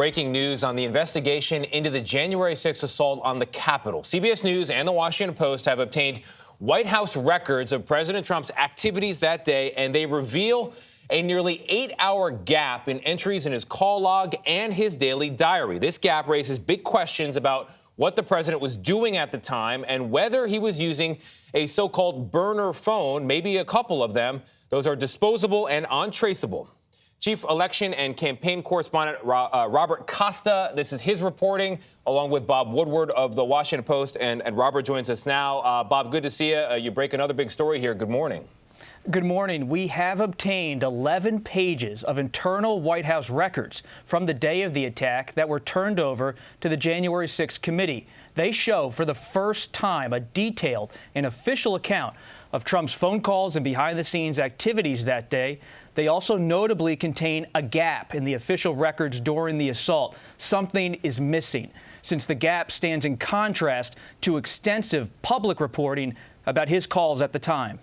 breaking news on the investigation into the January 6th assault on the Capitol. CBS News and the Washington Post have obtained White House records of President Trump's activities that day, and they reveal a nearly 8-hour gap in entries in his call log and his daily diary. This gap raises big questions about what the president was doing at the time and whether he was using a so-called burner phone, maybe a couple of them. Those are disposable and untraceable. Chief Election and Campaign Correspondent Robert Costa, this is his reporting, along with Bob Woodward of the Washington Post. And Robert joins us now. Bob, good to see you. You break another big story here. Good morning. Good morning. We have obtained 11 pages of internal White House records from the day of the attack that were turned over to the January 6th committee. They show for the first time a detailed and official account of Trump's phone calls and behind-the-scenes activities that day. They also notably contain a gap in the official records during the assault. Something is missing, since the gap stands in contrast to extensive public reporting about his calls at the time.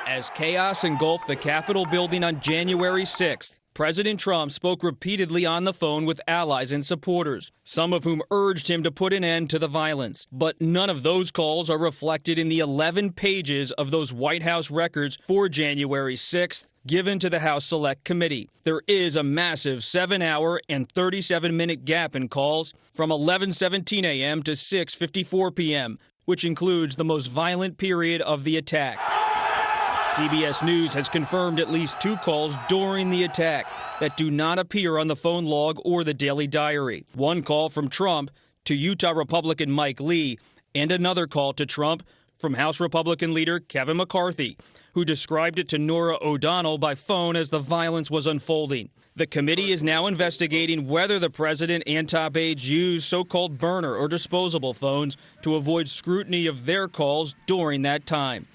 As chaos engulfed the Capitol building on January 6th, President Trump spoke repeatedly on the phone with allies and supporters, some of whom urged him to put an end to the violence. But none of those calls are reflected in the 11 pages of those White House records for January 6th given to the House Select Committee. There is a massive 7-hour and 37-minute gap in calls from 11:17 a.m. to 6:54 p.m., which includes the most violent period of the attack. CBS News has confirmed at least 2 calls during the attack that do not appear on the phone log or the daily diary. One call from Trump to Utah Republican Mike Lee, and another call to Trump from House Republican leader Kevin McCarthy, who described it to Norah O'Donnell by phone as the violence was unfolding. The committee is now investigating whether the president and top aides used so-called burner or disposable phones to avoid scrutiny of their calls during that time.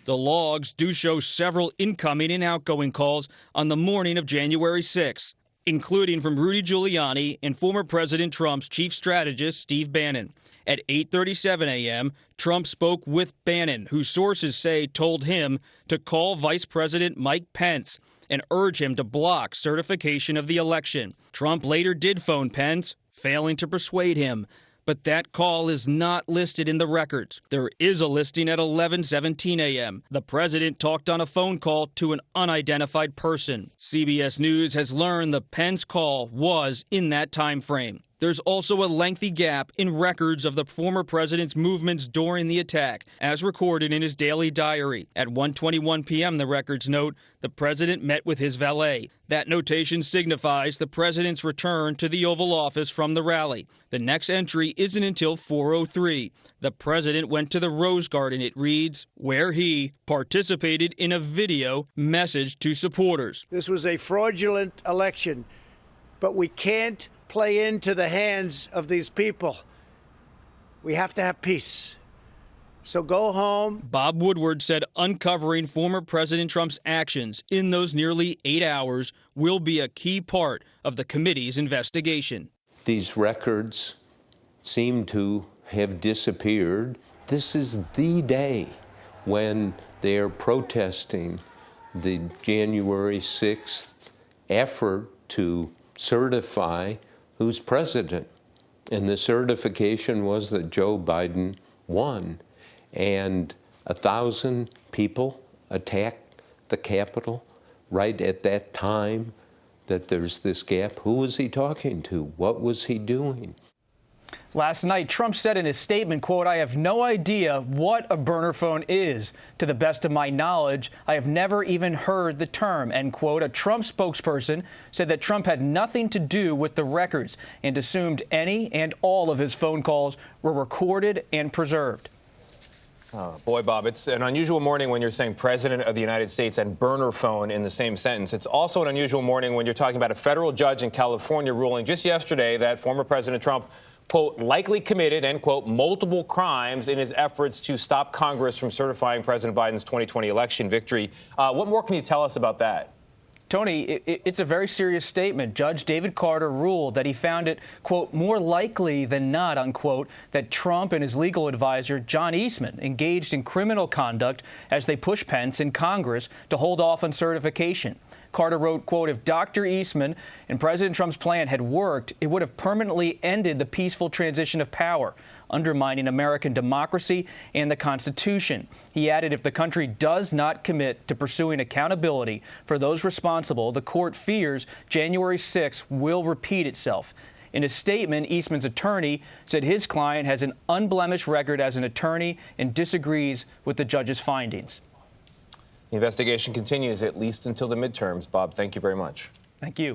The logs do show several incoming and outgoing calls on the morning of January 6, including from Rudy Giuliani and former President Trump's chief strategist, Steve Bannon. At 8:37 a.m., Trump spoke with Bannon, who sources say told him to call Vice President Mike Pence and urge him to block certification of the election. Trump later did phone Pence, failing to persuade him. But that call is not listed in the records. There is a listing at 11:17 a.m. The president talked on a phone call to an unidentified person. CBS News has learned the Pence call was in that time frame. There's also a lengthy gap in records of the former president's movements during the attack, as recorded in his daily diary. At 1:21 p.m., the records note the president met with his valet. That notation signifies the president's return to the Oval Office from the rally. The next entry isn't until 4:03. The president went to the Rose Garden, it reads, where he participated in a video message to supporters. This was a fraudulent election, but we can't play into the hands of these people. We have to have peace. So go home. Bob Woodward said uncovering former President Trump's actions in those nearly 8 hours will be a key part of the committee's investigation. These records seem to have disappeared. This is the day when they are protesting the January 6th effort to certify who's president. And the certification was that Joe Biden won. And 1,000 people attacked the Capitol right at that time that there's this gap. Who was he talking to? What was he doing? Last night, Trump said in his statement, quote, "I have no idea what a burner phone is. To the best of my knowledge, I have never even heard the term," end quote. A Trump spokesperson said that Trump had nothing to do with the records and assumed any and all of his phone calls were recorded and preserved. Oh, boy, Bob, it's an unusual morning when you're saying President of the United States and burner phone in the same sentence. It's also an unusual morning when you're talking about a federal judge in California ruling just yesterday that former President Trump, quote, likely committed, end quote, multiple crimes in his efforts to stop Congress from certifying President Biden's 2020 election victory. What more can you tell us about that? Tony, it's a very serious statement. Judge David Carter ruled that he found it, quote, more likely than not, unquote, that Trump and his legal advisor, John Eastman, engaged in criminal conduct as they pushed Pence in Congress to hold off on certification. Carter wrote, quote, "If Dr. Eastman and President Trump's plan had worked, it would have permanently ended the peaceful transition of power, undermining American democracy and the Constitution." He added, "If the country does not commit to pursuing accountability for those responsible, the court fears January 6th will repeat itself." In a statement, Eastman's attorney said his client has an unblemished record as an attorney and disagrees with the judge's findings. The investigation continues at least until the midterms. Bob, thank you very much. Thank you.